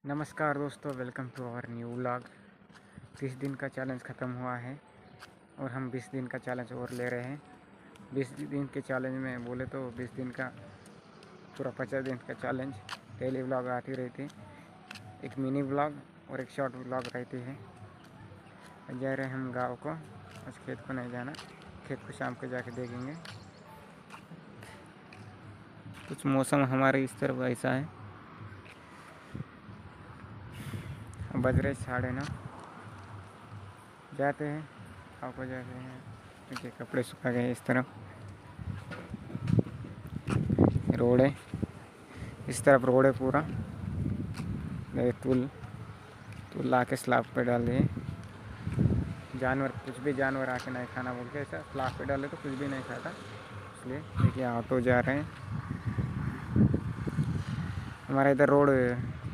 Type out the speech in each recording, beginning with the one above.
नमस्कार दोस्तों, welcome to our new vlog. 30 दिन का चैलेंज ख़त्म हुआ है और हम 20 दिन का चैलेंज और ले रहे हैं। 20 दिन के चैलेंज में बोले तो 20 दिन का पूरा 50 दिन का चैलेंज डेली व्लॉग आती रहती, एक मिनी व्लॉग और एक शॉर्ट व्लॉग रहती है। जा रहे हैं हम गाँव को, आज खेत को नहीं जाना, खेत को शाम को जाके देखेंगे। कुछ मौसम हमारे इस तरफ ऐसा है। बज रहे 9:30, जाते हैं गाँव को, जाते हैं क्योंकि कपड़े सुखा गए। इस तरफ रोड है, इस तरफ रोड है पूरा। तुल ला के स्लाब पे डाल दिए। जानवर, कुछ भी जानवर आके नहीं खाना बोल के ऐसा स्लाब पे डाले तो कुछ भी नहीं खाता, इसलिए देखिए ऑटो जा रहे हैं। हमारा इधर रोड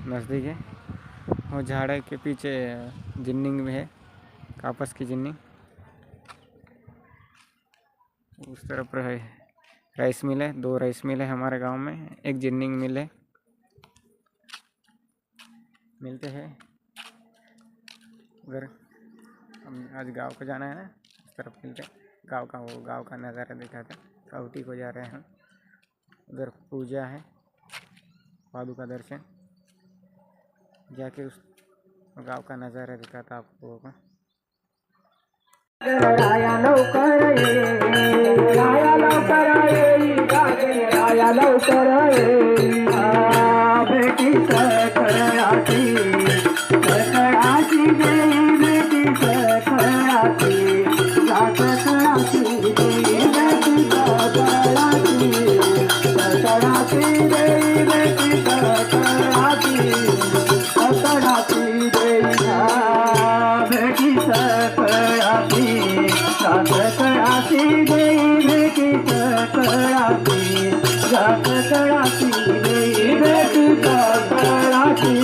नज़दीक है, वो झाड़ के पीछे जिन्निंग में है, कापस की जिन्निंग। उस तरफ राइस मिल है, 2 राइस मिल है हमारे गांव में, एक जिन्निंग मिल है। मिलते हैं उधर, हम आज गांव को जाना है ना, इस तरफ मिलते हैं। गांव का नज़ारा दिखाता। काउटी को जा रहे हैं हम, उधर पूजा है, पादुका दर्शन, जाके उस गांव का नज़ारा दिखाता आप लोगों को। राया लवकर ये, राया लवकर ये, राया लवकर ये, बेटी सकराची गई, बेटी सकराची, सकराची गई, बेटी सकराची, सकराची गई, बेटी सकराची, सकराची गई, बेटी सकराची, सकराची गई, बेटी सकराची, सकराची गई, बेटी सकराची,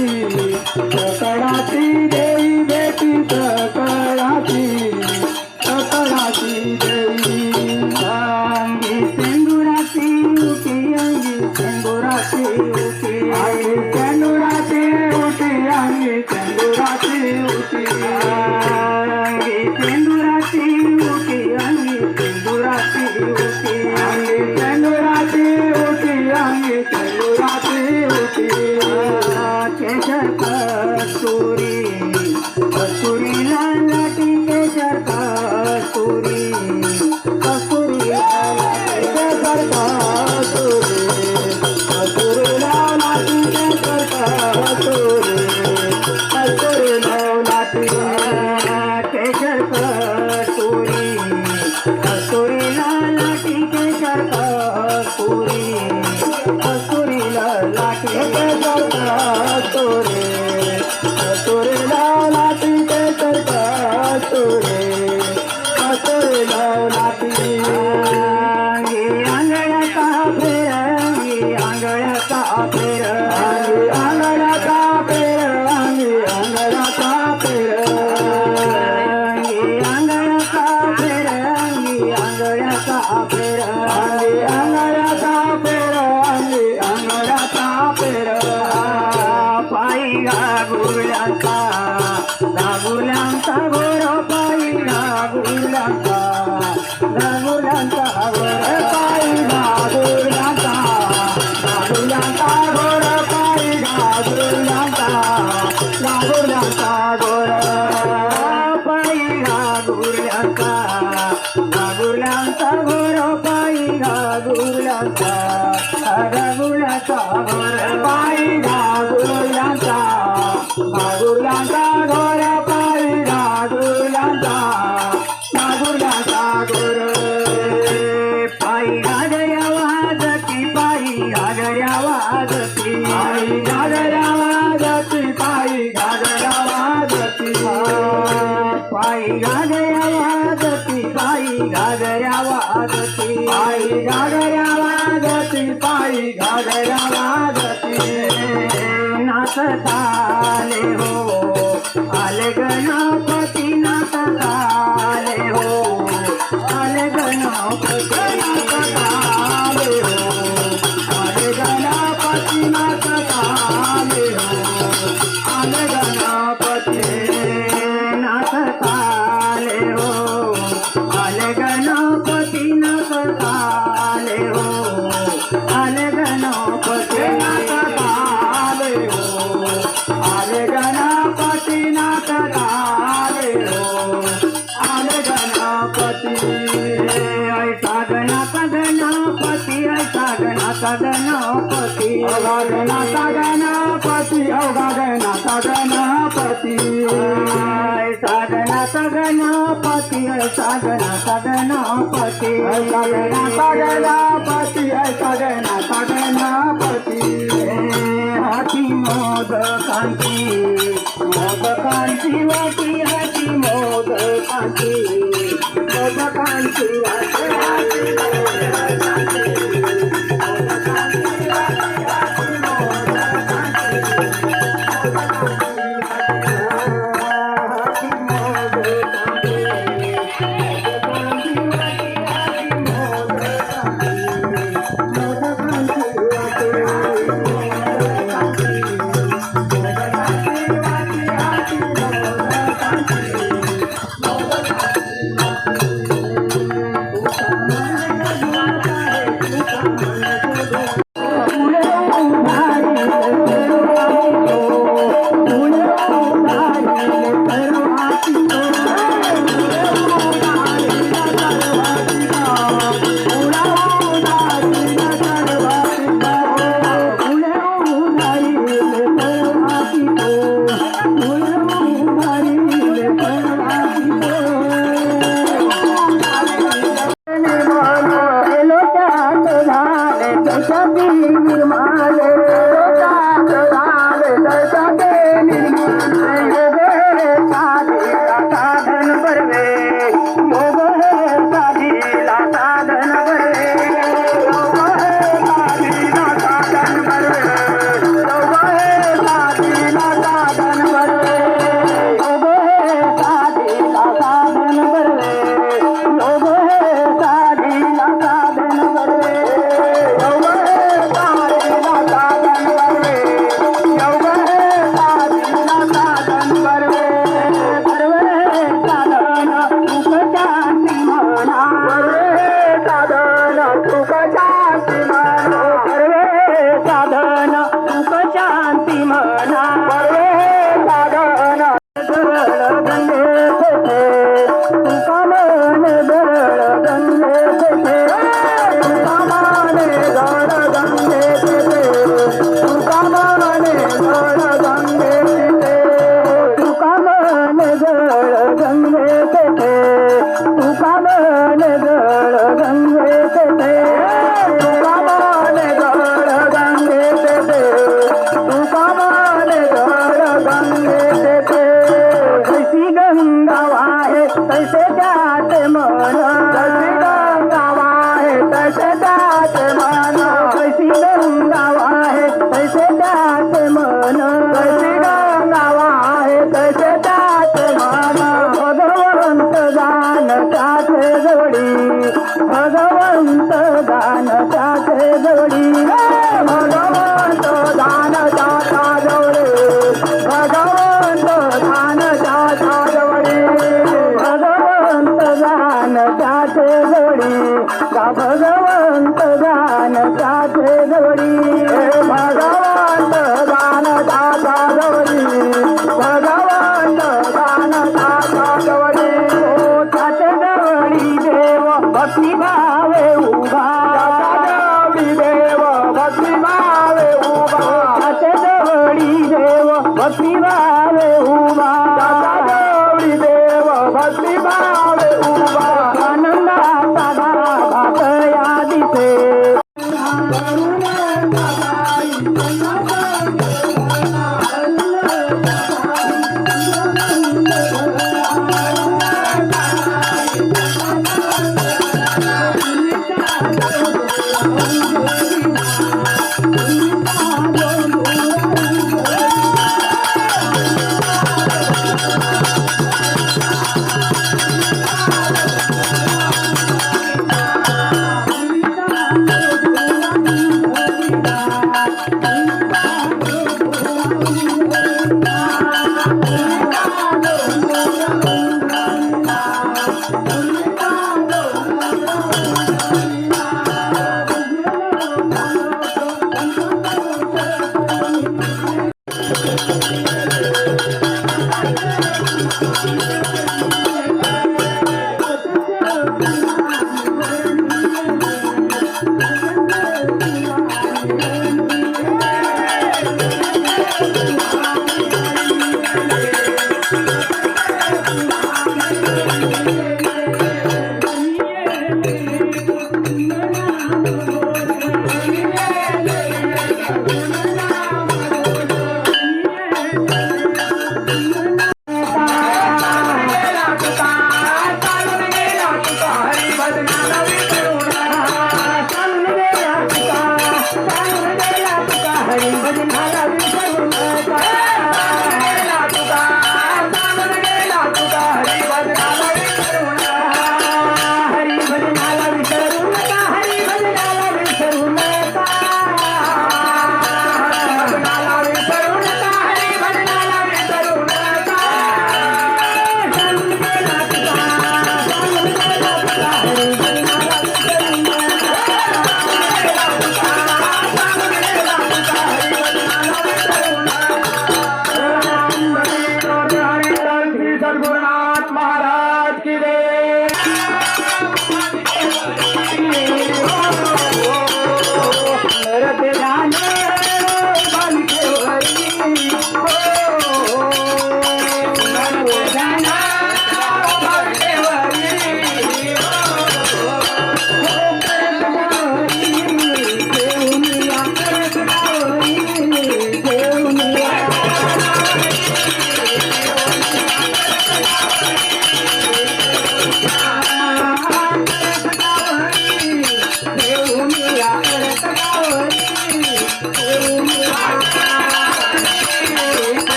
सकराची गई, बेटी सकराची, सकराची गई। अंगी सिंदुराची उठी, अंगी सिंदुराची उठी, अंगी सिंदुराची उठी, अंगी सिंदुराची उठी, अंगी सिंदुराची उठी, अंगी सिंदुराची उठी, अंगी सिंदुराची उठी, अंगी सिंदुराची उठी। केशर कस्तुरी, कस्तुरी लालाटी, केशर कस्तुरी, कस्तुरी लालाटी, केशर कस्तुरी, कस्तुरी लालाटी, केशर कस्तुरी, कस्तुरी लालाटी, केशर कस्तुरी, कस्तुरी लालाटी, केशर कस्तुरी, कस्तुरी लालाटी, केशर कस्तुरी, कस्तुरी लालाटी, केशर कस्तुरी, कस्तुरी लालाटी। आंगळ्याचा फेर, आंगळ्याचा फेर, आंगळ्याचा फेर, आंगळ्याचा फेर, आंगळ्याचा फेर, आंगळ्याचा फेर, आंगळ्याचा फेर, आंगळ्याचा फेर। पायी गागुल्यांचा, गागुल्यांचा गोर, पायी गागुल्यांचा, गागुल्यांचा गोर, पायी गागुल्यांचा, गागुल्यांचा गोर, पायी गागुल्यांचा, गागुल्यांचा गोर, पायी गागुल्यांचा, गागुल्यांचा गोर, पायी गागुल्यांचा, गागुल्यांचा गोर, पायी गागुल्यांचा, गागुल्यांचा गोर, पायी गागुल्यांचा, गागुल्यांचा गोर। पायी घागऱ्या वाजती, पायी घागऱ्या वाजती, पायी घागऱ्या वाजती, पायी घागऱ्या वाजती, पायी घागऱ्या वाजती, पायी घागऱ्या वाजती, पायी घागऱ्या वाजती, पायी घागऱ्या वाजती। नाचताले हो आले गणपती, नाचताले हो आले गणपती, नाचताले हो आले गणपती, नाचताले हो आले गणपती नाथ आले हो आले गणपती नाथ आले हो आले गणपती नाथ आले हो आले गणपती नाथ आले हो आले गणपती ऐसा गणपती ऐसा गणपती अवघा गणाचा गणपती अवघा गणाचा गणपती ऐसा गणाचा गणपती ऐसा गणाचा गणपती ऐसा गणाचा गणपती ऐसा गणाचा गणपती हाती मोदकांची मोदकांची वाटी हाती मोदकांची मोदकांची वाटी भगवंत गान साथे जोडी भगवंत गान साथा जोडी भगवंत गान साथा जोडी साथे जोडी देव भक्ती भावे उभा जोडी देव भक्ती भावे उभा साथे जोडी देव भक्ती भावे उभा जोडी देव भक्ती भावे उभा सद्गुरुनाथ महाराज की जय। रत जाने बन के हरी